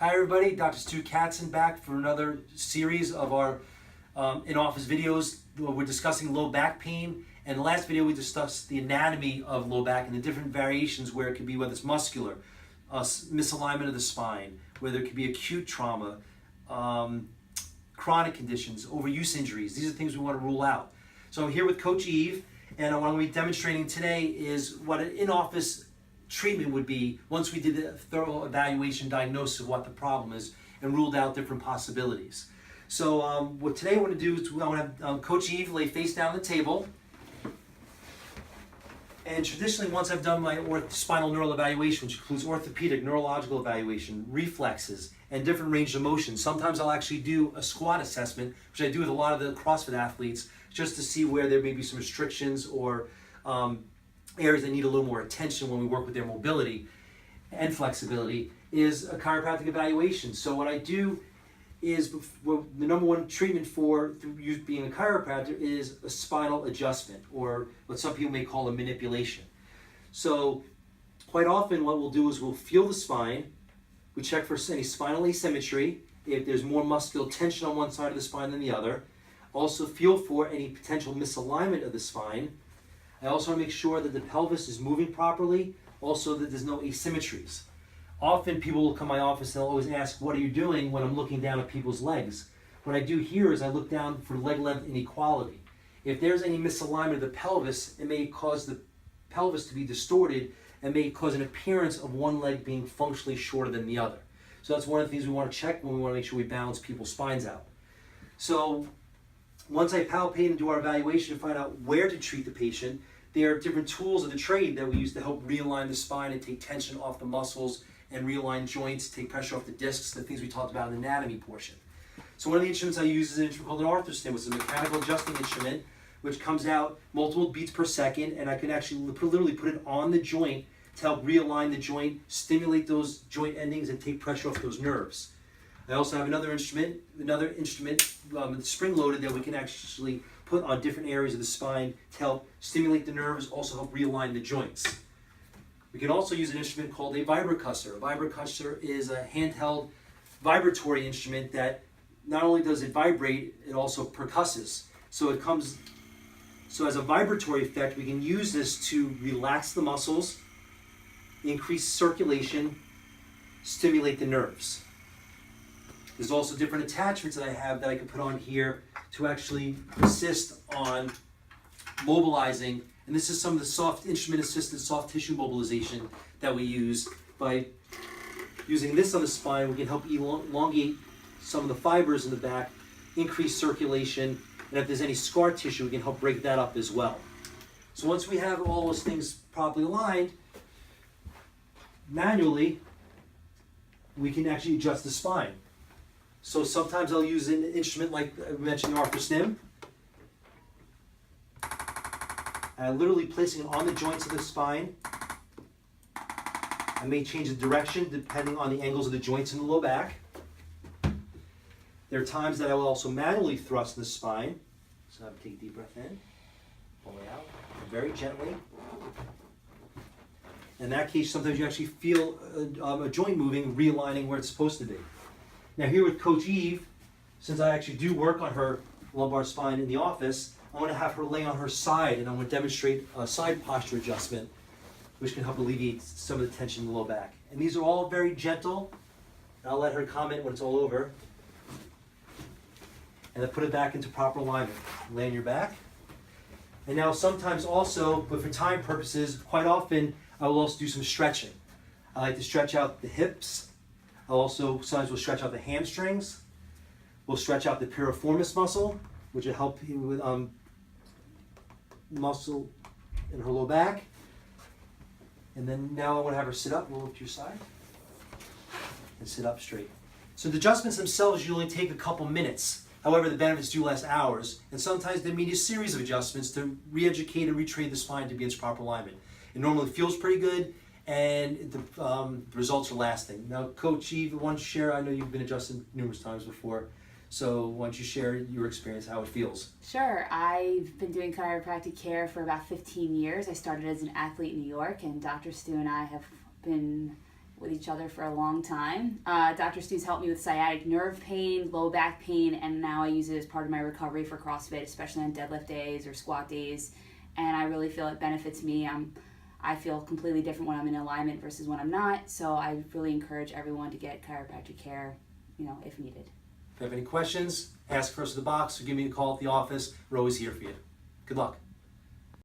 Hi everybody, Dr. Stu Katzen back for another series of our in-office videos where we're discussing low back pain. And the last video we discussed the anatomy of low back and the different variations where it could be, whether it's muscular, misalignment of the spine, whether it could be acute trauma, chronic conditions, overuse injuries. These are things we want to rule out. So I'm here with Coach Eve, and what I'm going to be demonstrating today is what an in-office treatment would be once we did a thorough evaluation diagnosis of what the problem is and ruled out different possibilities. So what today I want to do is I want to have Coach Eve lay face down on the table. And traditionally, once I've done my spinal neural evaluation, which includes orthopedic, neurological evaluation, reflexes, and different range of motion, sometimes I'll actually do a squat assessment, which I do with a lot of the CrossFit athletes, just to see where there may be some restrictions or areas that need a little more attention when we work with their mobility and flexibility, is a chiropractic evaluation. So what I do is, the number one treatment for you being a chiropractor is a spinal adjustment, or what some people may call a manipulation. So quite often what we'll do is we'll feel the spine, we check for any spinal asymmetry, if there's more muscular tension on one side of the spine than the other. Also feel for any potential misalignment of the spine. I also want to make sure that the pelvis is moving properly, also that there's no asymmetries. Often people will come to my office and they'll always ask, what are you doing when I'm looking down at people's legs? What I do here is I look down for leg length inequality. If there's any misalignment of the pelvis, it may cause the pelvis to be distorted and may cause an appearance of one leg being functionally shorter than the other. So that's one of the things we want to check when we want to make sure we balance people's spines out. So once I palpate and do our evaluation and find out where to treat the patient, there are different tools of the trade that we use to help realign the spine and take tension off the muscles and realign joints, take pressure off the discs, the things we talked about in the anatomy portion. So one of the instruments I use is an instrument called an arthrostim, which is a mechanical adjusting instrument, which comes out multiple beats per second, and I can actually literally put it on the joint to help realign the joint, stimulate those joint endings, and take pressure off those nerves. I also have another instrument spring-loaded, that we can actually put on different areas of the spine to help stimulate the nerves, also help realign the joints. We can also use an instrument called a vibrocussor. A vibrocussor is a handheld vibratory instrument that not only does it vibrate, it also percusses. So as a vibratory effect, we can use this to relax the muscles, increase circulation, stimulate the nerves. There's also different attachments that I have that I can put on here to actually assist on mobilizing. And this is some of the soft instrument-assisted soft tissue mobilization that we use. By using this on the spine, we can help elongate some of the fibers in the back, increase circulation, and if there's any scar tissue, we can help break that up as well. So once we have all those things properly aligned, manually, we can actually adjust the spine. So sometimes I'll use an instrument like I mentioned, the arthrostim. Literally placing it on the joints of the spine. I may change the direction depending on the angles of the joints in the low back. There are times that I will also manually thrust the spine. So I'll take a deep breath in, pull it out, very gently. In that case, sometimes you actually feel a joint moving, realigning where it's supposed to be. Now here with Coach Eve, since I actually do work on her lumbar spine in the office, I want to have her lay on her side, and I'm going to demonstrate a side posture adjustment, which can help alleviate some of the tension in the low back. And these are all very gentle. I'll let her comment when it's all over. And then put it back into proper alignment. Lay on your back. And now sometimes also, but for time purposes, quite often I will also do some stretching. I like to stretch out the hips. I'll also sometimes we'll stretch out the hamstrings. We'll stretch out the piriformis muscle, which will help you with muscle in her low back. And then now I want to have her sit up, roll up to your side, and sit up straight. So the adjustments themselves usually take a couple minutes. However, the benefits do last hours, and sometimes they need a series of adjustments to re-educate and retrain the spine to be in its proper alignment. It normally feels pretty good, and the results are lasting. Now, Coach Eve, why don't you share? I know you've been adjusted numerous times before. So why don't you share your experience, how it feels? Sure. I've been doing chiropractic care for about 15 years. I started as an athlete in New York, and Dr. Stu and I have been with each other for a long time. Dr. Stu's helped me with sciatic nerve pain, low back pain, and now I use it as part of my recovery for CrossFit, especially on deadlift days or squat days. And I really feel it benefits me. I feel completely different when I'm in alignment versus when I'm not. So I really encourage everyone to get chiropractic care, if needed. If you have any questions, ask first in the box or give me a call at the office. We're always here for you. Good luck.